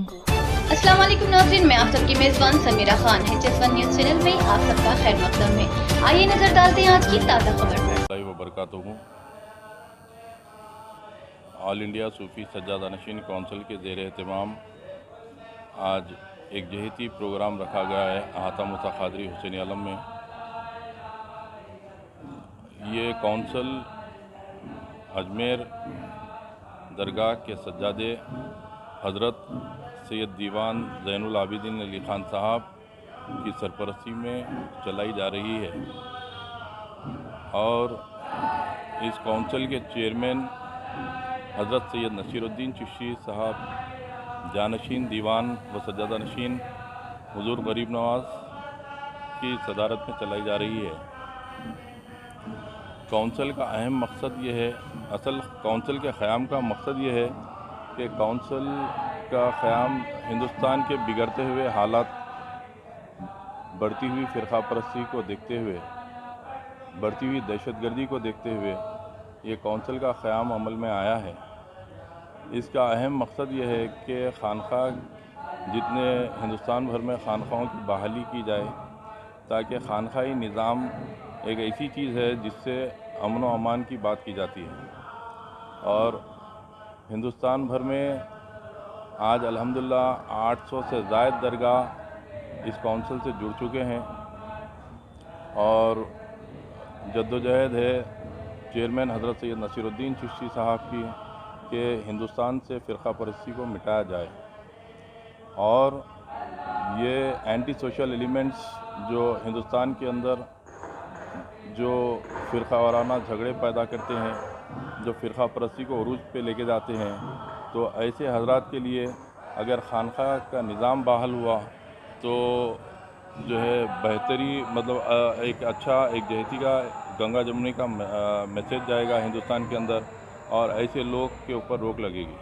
अस्सलाम वालेकुम नाज़रीन, मैं आप सबकी मेज़बान समीरा खान है। HS1 न्यूज़ चैनल में आप सबका खैर मकदम है। आइए नजर डालते हैं आज की ताज़ा खबर पर। वबरकातुहू ऑल इंडिया सूफ़ी सज्जादा नशीन कौंसिल के ज़ेर एहतमाम आज एक जहती प्रोग्राम रखा गया है अहाता मूसा क़ादरी हुसैनी आलम में। ये कौंसिल अजमेर दरगाह के सज्जादे हज़रत सैयद दीवान ज़ैनुल आबिदीन अली ख़ान साहब की सरपरस्ती में चलाई जा रही है और इस कौंसिल के चेयरमैन हज़रत सैयद नसीरुद्दीन चिश्ती साहब जानशीन दीवान व सज्जादा नशीन हुज़ूर गरीब नवाज़ की सदारत में चलाई जा रही है। कौंसिल का अहम मकसद ये है, असल कौंसिल के क़याम का मकसद ये है कि कौंसिल का क़याम हिंदुस्तान के बिगड़ते हुए हालात, बढ़ती हुई फ़िरक़ा परस्ती को देखते हुए, बढ़ती हुई दहशतगर्दी को देखते हुए ये कौंसिल का क़याम अमल में आया है। इसका अहम मकसद ये है कि खानक़ाह जितने हिंदुस्तान भर में खानक़ाहों की बहाली की जाए ताकि खानक़ाही निज़ाम एक ऐसी चीज़ है जिससे अमन व अमान की बात की जाती है और हिंदुस्तान भर में आज अल्हम्दुलिल्लाह 800 से ज़ायद दरगाह इस कौंसिल से जुड़ चुके हैं और जद्दोजहद है चेयरमैन हज़रत सैयद नसीरुद्दीन चिश्ती साहब की कि हिंदुस्तान से फ़िरक़ा परस्ती को मिटाया जाए और ये एंटी सोशल एलिमेंट्स जो हिंदुस्तान के अंदर जो फ़िरक़ा वाराना झगड़े पैदा करते हैं, जो फ़िरक़ा परस्ती को उरूज पे लेके जाते हैं, तो ऐसे हज़रात के लिए अगर खानक़ाह का निज़ाम बहाल हुआ तो जो है बेहतरी मतलब एक अच्छा एक जहती का गंगा जमुनी का मैसेज जाएगा हिंदुस्तान के अंदर और ऐसे लोग के ऊपर रोक लगेगी।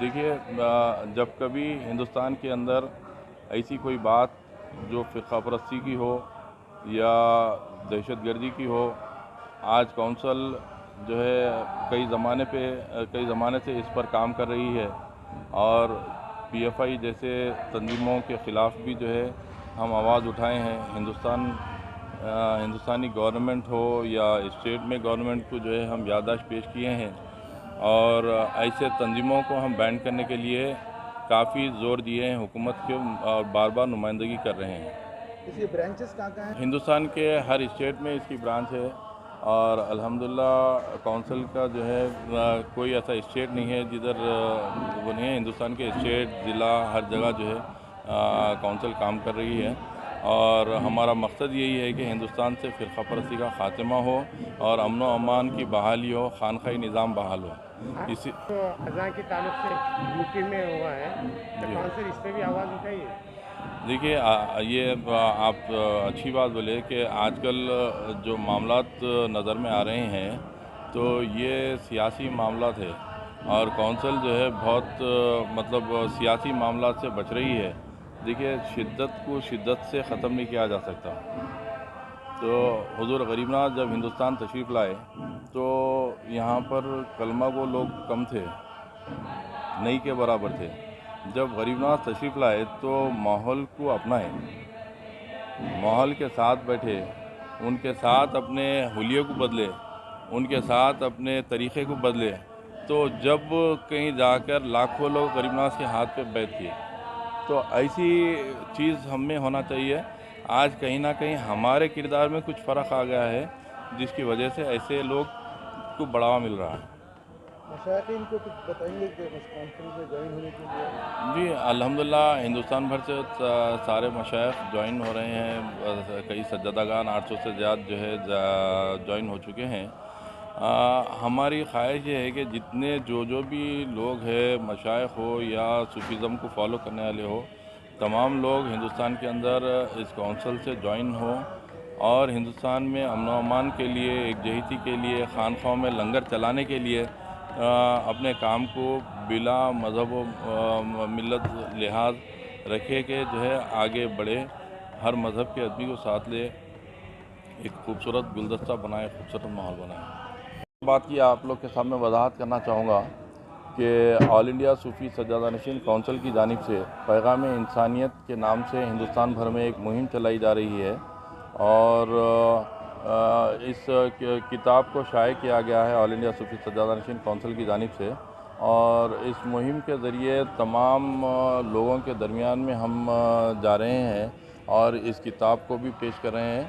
देखिए, जब कभी हिंदुस्तान के अंदर ऐसी कोई बात जो फ़िरक़ा परस्ती की हो या दहशतगर्दी की हो, आज कौंसिल जो है कई ज़माने से इस पर काम कर रही है और PFI जैसे तंजीमों के ख़िलाफ़ भी जो है हम आवाज़ उठाए हैं। हिंदुस्तानी गवर्नमेंट हो या स्टेट में गवर्नमेंट को जो है हम याददाश्त पेश किए हैं और ऐसे तंजीमों को हम बैन करने के लिए काफ़ी ज़ोर दिए हैं हुकूमत के और बार बार नुमाइंदगी कर रहे हैं। इसकी ब्रांचेस कहाँ हैं? हिंदुस्तान के हर स्टेट में इसकी ब्रांच है और अल्हम्दुलिल्लाह कौंसिल का जो है कोई ऐसा स्टेट नहीं है जिधर वो नहीं है। हिंदुस्तान के स्टेट ज़िला हर जगह जो है कौंसिल काम कर रही है और हमारा मकसद यही है कि हिंदुस्तान से फ़िरक़ा परस्ती का ख़ात्मा हो और अमन व अमान की बहाली हो, खानक़ाही निज़ाम बहाल हो। इसी तो अज़ान के ताल्लुक़ से यूपी में हुआ है तो कौंसिल इस पर भी आवाज़ उठाइए। देखिए, ये आप अच्छी बात बोले कि आजकल जो मामलात नज़र में आ रहे हैं तो ये सियासी मामलात है और कौंसिल जो है बहुत मतलब सियासी मामलात से बच रही है। देखिए, शिद्दत को शिद्दत से ख़त्म नहीं किया जा सकता। तो हुज़ूर गरीब नवाज़ जब हिंदुस्तान तशरीफ़ लाए तो यहाँ पर कलमा गो लोग कम थे, नहीं के बराबर थे। जब गरीब नवाज़ तशरीफ़ लाए तो माहौल को अपनाए, माहौल के साथ बैठे, उनके साथ अपने हुलिये को बदले, उनके साथ अपने तरीक़े को बदले, तो जब कहीं जाकर लाखों लोग गरीब नवाज़ के हाथ पे बैठ किए तो ऐसी चीज़ हम में होना चाहिए। आज कहीं ना कहीं हमारे किरदार में कुछ फ़र्क आ गया है जिसकी वजह से ऐसे लोग को बढ़ावा मिल रहा है। मशाइखीन को कुछ बताएंगे कि उस कौंसिल में ज्वाइन होने के लिए? जी, अल्हम्दुलिल्लाह हिंदुस्तान भर से सारे मशाइख ज्वाइन हो रहे हैं। कई सज्जादागान 800 से ज़्यादा जो है ज्वाइन हो चुके हैं। हमारी ख्वाहिश ये है कि जितने जो भी लोग हैं, मशाइख हो या सूफीज़म को फॉलो करने वाले हो, तमाम लोग हिंदुस्तान के अंदर इस कौंसिल से ज्वाइन हो और हिंदुस्तान में अमन व अमान के लिए, एक जहती के लिए, खानक़ाहों में लंगर चलाने के लिए अपने काम को बिला मज़हब व मिल्लत लिहाज रखे के जो है आगे बढ़े, हर मज़हब के आदमी को साथ ले, एक खूबसूरत गुलदस्ता बनाए, खूबसूरत माहौल बनाए। बात की आप लोग के सामने वजाहत करना चाहूँगा کہ آل انڈیا صوفی سجادہ نشین کونسل کی جانب سے پیغام انسانیت کے نام سے ہندوستان بھر میں ایک مہم چلائی جا رہی ہے، اور اس کتاب کو شائع کیا گیا ہے آل انڈیا صوفی سجادہ نشین کونسل کی جانب سے، اور اس مہم کے ذریعے تمام لوگوں کے درمیان میں ہم جا رہے ہیں اور اس کتاب کو بھی پیش کر رہے ہیں۔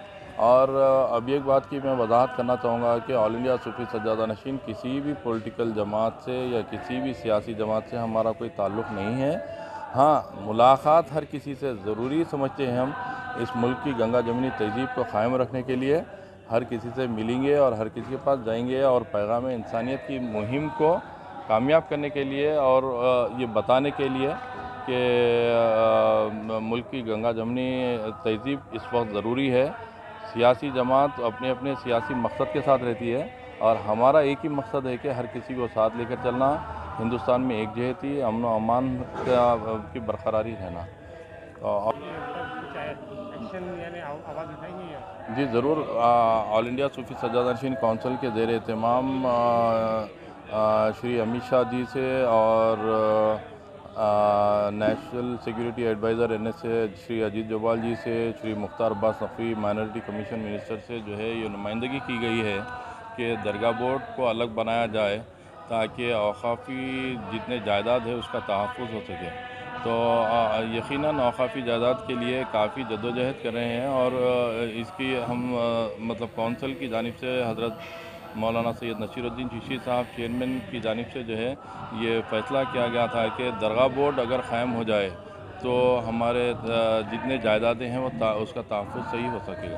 اور اب ایک بات کی میں وضاحت کرنا چاہوں گا کہ آل انڈیا صوفی سجادہ نشین کسی بھی پولیٹیکل جماعت سے یا کسی بھی سیاسی جماعت سے ہمارا کوئی تعلق نہیں ہے۔ ہاں، ملاقات ہر کسی سے ضروری سمجھتے ہیں ہم اس ملک کی گنگا جمنی تہذیب کو قائم رکھنے کے لیے ہر کسی سے ملیں گے اور ہر کسی کے پاس جائیں گے، اور پیغام انسانیت کی مہم کو کامیاب کرنے کے لیے اور یہ بتانے کے لیے کہ ملک کی گنگا جمنی تہذیب اس وقت ضروری ہے۔ سیاسی جماعت اپنے اپنے سیاسی مقصد کے ساتھ رہتی ہے، اور ہمارا ایک ہی مقصد ہے کہ ہر کسی کو ساتھ لے کر چلنا، ہندوستان میں ایک جہتی امن و امان کی برقراری رہنا۔ جی ضرور، آل انڈیا صوفی سجادہ نشین کونسل کے زیر اہتمام شری امیت شاہ جی سے اور نیشنل سیکیورٹی ایڈوائزر NSA شری اجیت ڈوبھال جی سے، شری Mukhtar Abbas Naqvi minority commission minister سے جو ہے یہ نمائندگی کی گئی ہے کہ درگاہ بورڈ کو الگ بنایا جائے تاکہ اوقافی جتنے جائیداد ہے اس کا تحفظ ہو سکے۔ تو یقیناً اوقافی جائیداد کے لیے کافی جدوجہد کر رہے ہیں، اور اس کی ہم کونسل کی جانب سے حضرت مولانا سید نصیر الدین چشتی صاحب چیئرمین کی جانب سے جو ہے یہ فیصلہ کیا گیا تھا کہ درگاہ بورڈ اگر قائم ہو جائے تو ہمارے جتنے جائیدادیں ہیں وہ اس کا تحفظ صحیح ہو سکے گا۔